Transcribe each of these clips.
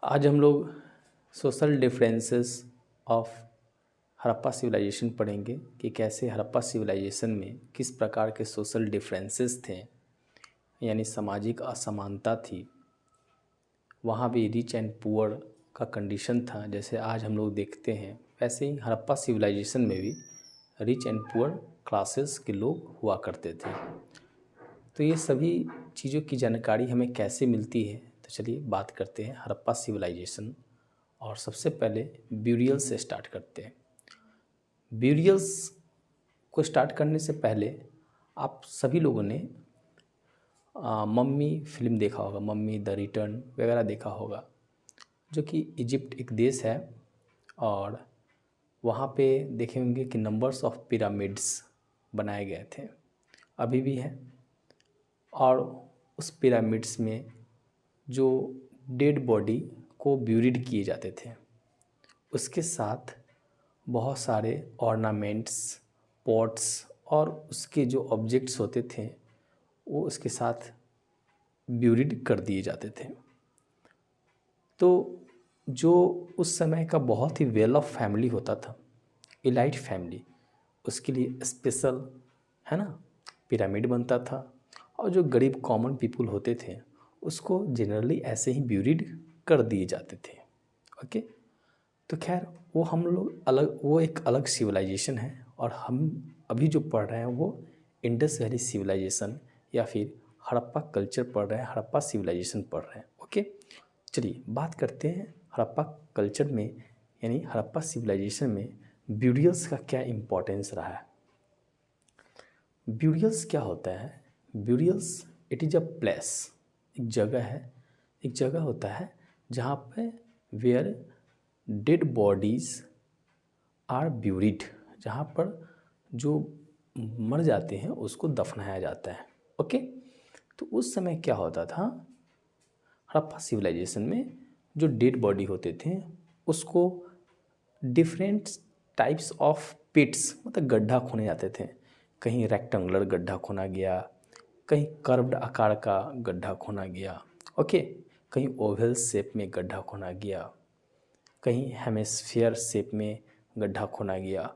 आज हम लोग social differences of Harappa civilisation पढ़ेंगे कि कैसे हड़प्पा सिविलाइजेशन में किस प्रकार के सोशल डिफरेंसेस थे, यानी सामाजिक असमानता थी। वहाँ भी रिच एंड पुअर का कंडीशन था, जैसे आज हम लोग देखते हैं वैसे ही हड़प्पा सिविलाइजेशन में भी रिच एंड पुअर क्लासेस के लोग हुआ करते थे। तो ये सभी चीज़ों की जानकारी हमें कैसे मिलती है, तो चलिए बात करते हैं हड़प्पा सिविलाइजेशन। और सबसे पहले ब्यूरियल से स्टार्ट करते हैं। ब्यूरियल्स को स्टार्ट करने से पहले आप सभी लोगों ने मम्मी फिल्म देखा होगा, मम्मी द रिटर्न वगैरह देखा होगा, जो कि इजिप्ट एक देश है और वहाँ पे देखे होंगे कि नंबर्स ऑफ पिरामिड्स बनाए गए थे, अभी भी है। और उस पिरामिड्स में जो डेड बॉडी को ब्यूरिड किए जाते थे, उसके साथ बहुत सारे ऑर्नामेंट्स, पॉट्स और उसके जो ऑब्जेक्ट्स होते थे वो उसके साथ ब्यूरिड कर दिए जाते थे। तो जो उस समय का बहुत ही वेल ऑफ फैमिली होता था, एलाइट फैमिली, उसके लिए स्पेशल है ना पिरामिड बनता था। और जो गरीब कॉमन पीपल होते थे उसको जनरली ऐसे ही ब्यूरिड कर दिए जाते थे। ओके, तो खैर वो हम लोग अलग, वो एक अलग सिविलाइजेशन है और हम अभी जो पढ़ रहे हैं वो इंडस वैली सिविलाइजेशन या फिर हड़प्पा कल्चर पढ़ रहे हैं, हड़प्पा सिविलाइजेशन पढ़ रहे हैं। ओके, चलिए बात करते हैं हड़प्पा कल्चर में, यानी हड़प्पा सिविलाइजेशन में ब्यूरियल्स का क्या इम्पोर्टेंस रहा है। ब्यूरियल्स क्या होता है? Burials it is a place, एक जगह है, एक जगह होता है जहाँ पे where dead bodies are buried, जहाँ पर जो मर जाते हैं उसको दफनाया जाता है। ओके, तो उस समय क्या होता था हड़प्पा सिविलाइजेशन में, जो डेड बॉडी होते थे उसको डिफरेंट टाइप्स ऑफ पिट्स, मतलब गड्ढा खोने जाते थे। कहीं रेक्टेंगुलर गड्ढा खोना गया, कहीं कर्व्ड आकार का गड्ढा खोना गया, ओके, कहीं ओवल शेप में गड्ढा खोना गया, कहीं हेमिस्फीयर शेप में गड्ढा खोना गया।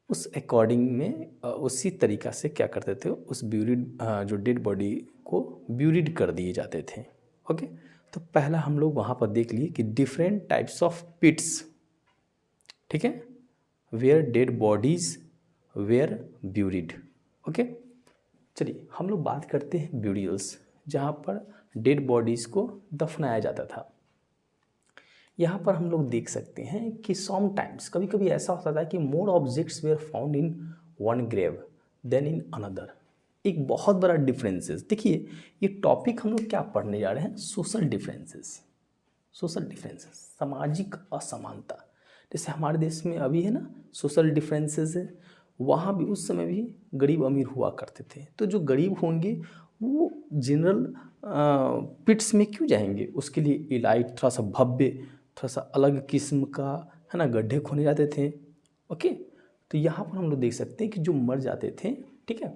उस अकॉर्डिंग में उसी तरीक़ा से क्या करते थे, उस ब्यूरिड जो डेड बॉडी को ब्यूरिड कर दिए जाते थे। ओके, तो पहला हम लोग वहाँ पर देख लिए कि डिफरेंट टाइप्स ऑफ पिट्स, ठीक है, where dead bodies were buried. Okay, चलिए हम लोग बात करते हैं ब्यूरियल्स, जहाँ पर डेड बॉडीज़ को दफनाया जाता था। यहाँ पर हम लोग देख सकते हैं कि सम टाइम्स, कभी कभी ऐसा होता था कि more objects were found in one grave then in another. एक बहुत बड़ा डिफरेंसेस, देखिए ये टॉपिक हम लोग क्या पढ़ने जा रहे हैं, सोशल डिफरेंसेस। सोशल डिफरेंसेस, सामाजिक असमानता, जैसे हमारे देश में अभी है ना सोशल डिफरेंसेस है, वहाँ भी उस समय भी गरीब अमीर हुआ करते थे। तो जो गरीब होंगे वो जनरल पिट्स में क्यों जाएंगे, उसके लिए इलाइट, थोड़ा सा भव्य, थोड़ा सा अलग किस्म का है ना गड्ढे खोने जाते थे। ओके, तो यहाँ पर हम लोग देख सकते हैं कि जो मर जाते थे, ठीक है,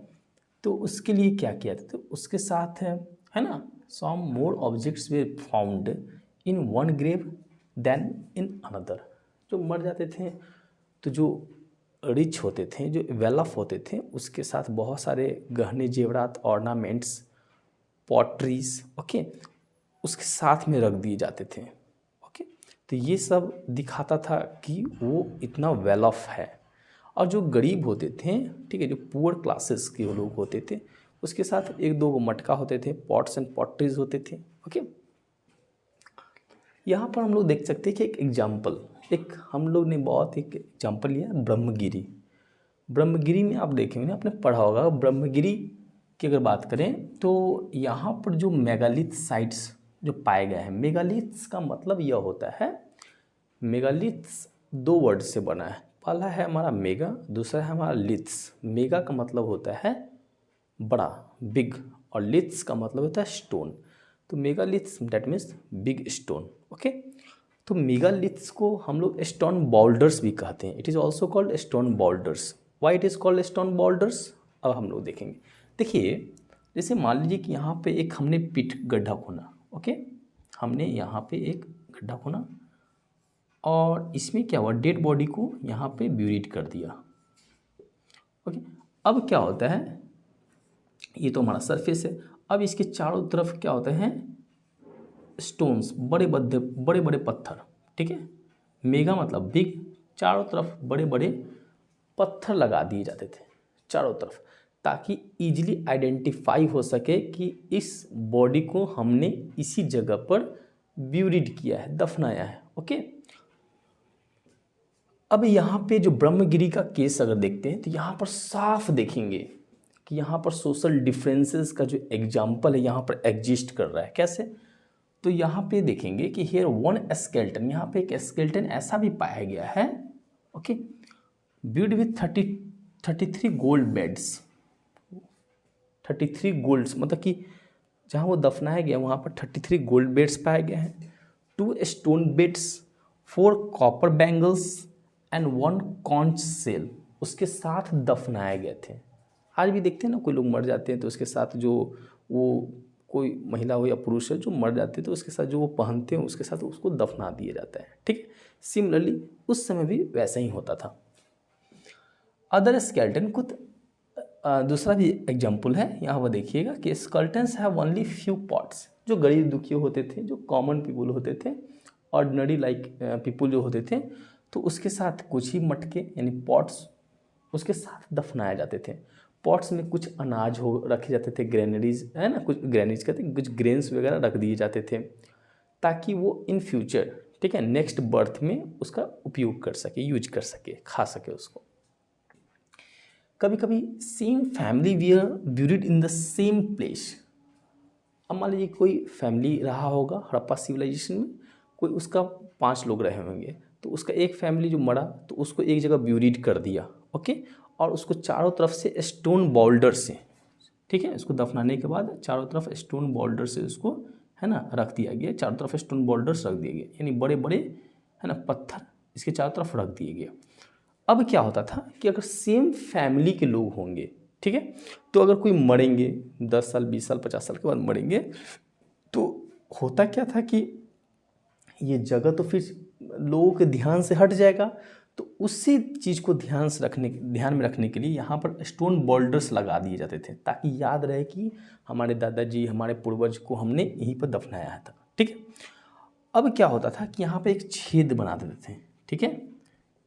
तो उसके लिए क्या किया था, तो उसके साथ है ना some more objects we found in one grave then in another. जो मर जाते थे तो जो रिच होते थे, जो वेल ऑफ होते थे, उसके साथ बहुत सारे गहने जेवरात, ऑर्नामेंट्स, पॉटरीज, ओके, उसके साथ में रख दिए जाते थे। ओके, तो ये सब दिखाता था कि वो इतना वेल ऑफ है। और जो गरीब होते थे, ठीक है, जो पुअर क्लासेस के लोग होते थे, उसके साथ एक दो मटका होते थे, पॉट्स एंड पॉटरीज होते थे। ओके, यहाँ पर हम लोग देख सकते हैं कि एक एग्जाम्पल, एक हम लोग ने बहुत एक एग्जाम्पल लिया ब्रह्मगिरी। ब्रह्मगिरी में आप देखेंगे ना, आपने पढ़ा होगा, ब्रह्मगिरी की अगर बात करें तो यहाँ पर जो मेगालिथ साइट्स जो पाए गए हैं, मेगालिथ्स का मतलब यह होता है, मेगालिथ्स दो वर्ड से बना है, पहला है हमारा मेगा, दूसरा है हमारा लिथ्स। मेगा का मतलब होता है बड़ा, बिग, और लिथ्स का मतलब होता है स्टोन। तो megaliths that means big stone. Okay, तो मेगालिथ्स को हम लोग स्टोन बोल्डर्स भी कहते हैं। It is also called stone boulders. Why it is called stone boulders, अब हम लोग देखेंगे। देखिए जैसे मान लीजिए कि यहाँ पे एक हमने पिट गड्ढा खोना, ओके, हमने यहाँ पे एक गड्ढा खोना और इसमें क्या हुआ, डेड बॉडी को यहाँ पे ब्यूरिड कर दिया। ओके, अब क्या होता है, ये तो हमारा सरफेस है। अब इसके चारों तरफ क्या होते हैं, स्टोन्स, बड़े बड़े पत्थर, ठीक है, मेगा मतलब बिग, चारों तरफ बड़े बड़े पत्थर लगा दिए जाते थे चारों तरफ, ताकि इजीली आइडेंटिफाई हो सके कि इस बॉडी को हमने इसी जगह पर ब्यूरिड किया है, दफनाया है। ओके, अब यहाँ पे जो ब्रह्मगिरी का केस अगर देखते हैं तो यहाँ पर साफ देखेंगे कि यहाँ पर सोशल डिफरेंसेस का जो एग्जाम्पल है यहाँ पर एग्जिस्ट कर रहा है। कैसे, तो यहाँ पे देखेंगे कि हियर वन स्केल्टन, यहाँ पे एक स्केल्टन ऐसा भी पाया गया है, okay, buried with 33 gold beads, 33 golds, मतलब कि जहाँ वो दफनाया गया वहाँ पर 33 गोल्ड बेड्स पाए गए हैं, 2 stone beads, 4 copper bangles and 1 conch shell उसके साथ दफनाए गए थे। आज भी देखते हैं ना, कोई लोग मर जाते हैं तो उसके साथ जो वो कोई महिला हो या पुरुष है जो मर जाते हैं तो उसके साथ जो वो पहनते हैं उसके साथ उसको दफना दिया जाता है। ठीक है, सिमिलरली उस समय भी वैसा ही होता था। अदर स्केल्टन कुछ दूसरा भी एग्जाम्पल है, यहाँ पर देखिएगा कि skeletons have only few pots, जो गरीब दुखिये होते थे, जो कॉमन पीपल होते थे, ऑर्डिनरी लाइक पीपल जो होते थे, तो उसके साथ कुछ ही मटके यानी पॉट्स उसके साथ दफनाए जाते थे। पॉट्स में कुछ अनाज हो रखे जाते थे, ग्रेनरीज है ना, कुछ ग्रेनरीज कहते हैं, कुछ ग्रेन्स वगैरह रख दिए जाते थे ताकि वो इन फ्यूचर, ठीक है, नेक्स्ट बर्थ में उसका उपयोग कर सके, यूज कर सके, खा सके उसको। कभी कभी same family wear buried in the same place. अब मान लीजिए कोई फैमिली रहा होगा हड़प्पा सिविलाइजेशन में, कोई उसका 5 लोग रहे होंगे, तो उसका एक फैमिली जो मरा तो उसको एक जगह ब्यूरिड कर दिया, ओके, और उसको चारों तरफ से स्टोन बोल्डर से, ठीक है, उसको दफनाने के बाद चारों तरफ स्टोन बोल्डर से उसको है ना रख दिया गया, चारों तरफ स्टोन बोल्डर्स रख दिए गए, यानी बड़े बड़े है ना पत्थर इसके चारों तरफ रख दिए गए। अब क्या होता था कि अगर सेम फैमिली के लोग होंगे, ठीक है, तो अगर कोई मरेंगे 10 साल 20 साल 50 साल के बाद मरेंगे, तो होता क्या था कि ये जगह तो फिर लोगों के ध्यान से हट जाएगा, तो उसी चीज़ को ध्यान में रखने के लिए यहाँ पर स्टोन बोल्डर्स लगा दिए जाते थे ताकि याद रहे कि हमारे दादाजी, हमारे पूर्वज को हमने यहीं पर दफनाया था। ठीक है, अब क्या होता था कि यहाँ पे एक छेद बना देते थे, ठीक है,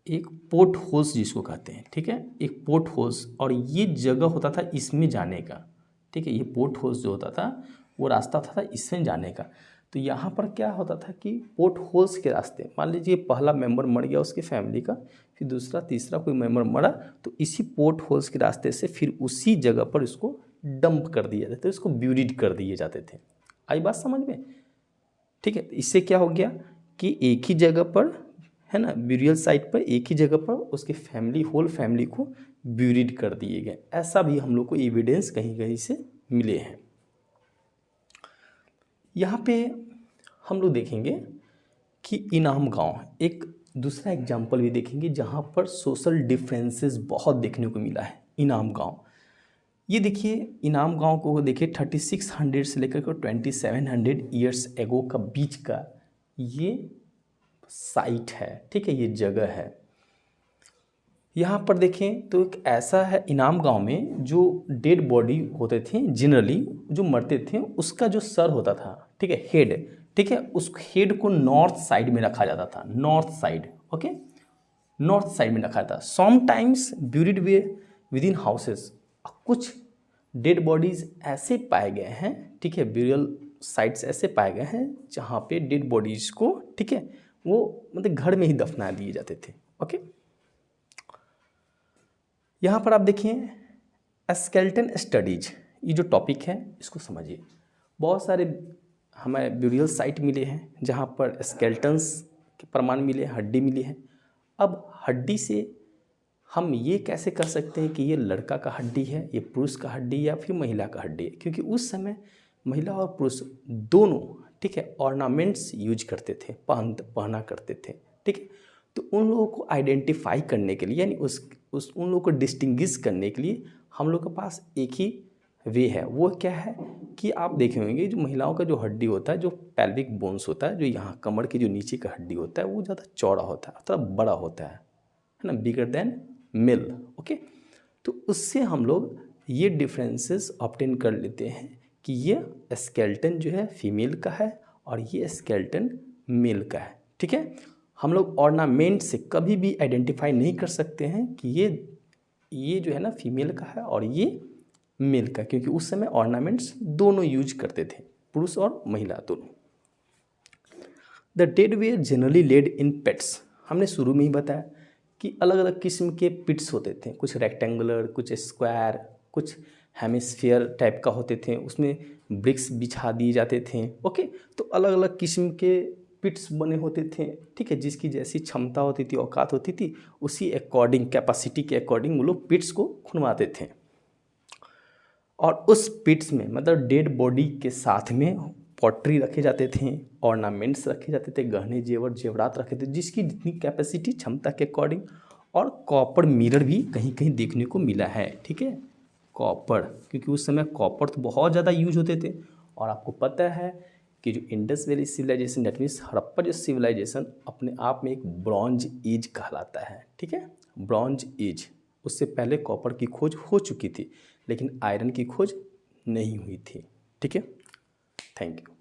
एक पोर्ट होल्स जिसको कहते हैं, ठीक है, एक पोर्ट होल्स, और ये जगह होता था इसमें जाने का, ठीक है, ये पोर्ट होल्स जो होता था वो रास्ता होता था इसमें जाने का। तो यहाँ पर क्या होता था कि पोर्ट होल्स के रास्ते, मान लीजिए पहला मेंबर मर गया उसके फैमिली का, फिर दूसरा तीसरा कोई मेंबर मरा, तो इसी पोर्ट होल्स के रास्ते से फिर उसी जगह पर इसको डंप कर दिया जाता था, इसको ब्यूरिड कर दिए जाते थे। आई बात समझ में? ठीक है, इससे क्या हो गया कि एक ही जगह पर है ना, ब्यूरियल साइट पर एक ही जगह पर उसके फैमिली, होल फैमिली को ब्यूरिड कर दिए गए। ऐसा भी हम लोग को एविडेंस कहीं कहीं से मिले हैं। यहाँ पे हम लोग देखेंगे कि इनाम गांव, एक दूसरा एग्जाम्पल भी देखेंगे जहाँ पर सोशल डिफरेंसेस बहुत देखने को मिला है। इनाम गांव, ये देखिए, इनाम गांव को देखिए 3600 से लेकर के 2700 ईयर्स एगो का बीच का ये साइट है, ठीक है, ये जगह है। यहाँ पर देखें तो एक ऐसा है इनाम गांव में जो डेड बॉडी होते थे, जनरली जो मरते थे उसका जो सर होता था, ठीक है, हेड, ठीक है, उस हेड को नॉर्थ साइड में रखा जाता था, north side, okay, north side में रखा था। Sometimes buried with in houses, कुछ डेड बॉडीज ऐसे पाए गए हैं, ठीक है, ब्यूरियल साइट्स ऐसे पाए गए हैं जहाँ पे डेड बॉडीज को, ठीक है, वो मतलब घर में ही दफना दिए जाते थे। ओके, यहाँ पर आप देखिए स्केल्टन स्टडीज, ये जो टॉपिक है इसको समझिए। बहुत सारे हमें ब्यूरियल साइट मिले हैं जहाँ पर स्केल्टन्स के प्रमाण मिले, हड्डी मिली है। अब हड्डी से हम ये कैसे कर सकते हैं कि ये लड़का का हड्डी है, ये पुरुष का हड्डी या फिर महिला का हड्डी है, क्योंकि उस समय महिला और पुरुष दोनों, ठीक है, ऑर्नामेंट्स यूज करते थे, पहना करते थे, ठीक है। तो उन लोगों को आइडेंटिफाई करने के लिए, यानी उन लोगों को डिस्टिंग्विश करने के लिए हम लोग के पास एक ही वे है वो क्या है कि आप देखे होंगे जो महिलाओं का जो हड्डी होता है, जो पेल्विक बोन्स होता है, जो यहाँ कमर के जो नीचे का हड्डी होता है वो ज़्यादा चौड़ा होता है, थोड़ा बड़ा होता है ना, बिगर देन मेल। ओके, तो उससे हम लोग ये डिफरेंसेस ऑब्टेन कर लेते हैं कि ये स्केलेटन जो है फीमेल का है और ये स्केलेटन मेल का है। ठीक है, हम लोग ऑर्नामेंट से कभी भी आइडेंटिफाई नहीं कर सकते हैं कि ये जो है ना फीमेल का है और ये मेल का, क्योंकि उस समय ऑर्नामेंट्स दोनों यूज करते थे, पुरुष और महिला दोनों। The dead were generally laid in pits, हमने शुरू में ही बताया कि अलग अलग किस्म के पिट्स होते थे, कुछ रेक्टेंगुलर, कुछ स्क्वायर, कुछ हेमिस्फीयर टाइप का होते थे, उसमें ब्रिक्स बिछा दिए जाते थे। ओके, तो अलग अलग किस्म के पिट्स बने होते थे। ठीक है, जिसकी जैसी क्षमता होती थी, औकात होती थी, उसी अकॉर्डिंग, कैपेसिटी के अकॉर्डिंग वो लोग पिट्स को खुनवाते थे। और उस पिट्स में मतलब डेड बॉडी के साथ में पॉटरी रखे जाते थे, ऑर्नामेंट्स रखे जाते थे, गहने जेवर जेवरात रखे थे, जिसकी जितनी कैपेसिटी, क्षमता के अकॉर्डिंग। और कॉपर मिरर भी कहीं कहीं देखने को मिला है। ठीक है, कॉपर, क्योंकि उस समय कॉपर तो बहुत ज़्यादा यूज होते थे। और आपको पता है कि जो Indus valley civilisation, that means Harappa जो सिविलाइजेशन अपने आप में एक ब्रॉन्ज एज कहलाता है। ठीक है, ब्रॉन्ज एज, उससे पहले कॉपर की खोज हो चुकी थी, लेकिन आयरन की खोज नहीं हुई थी। ठीक है, थैंक यू।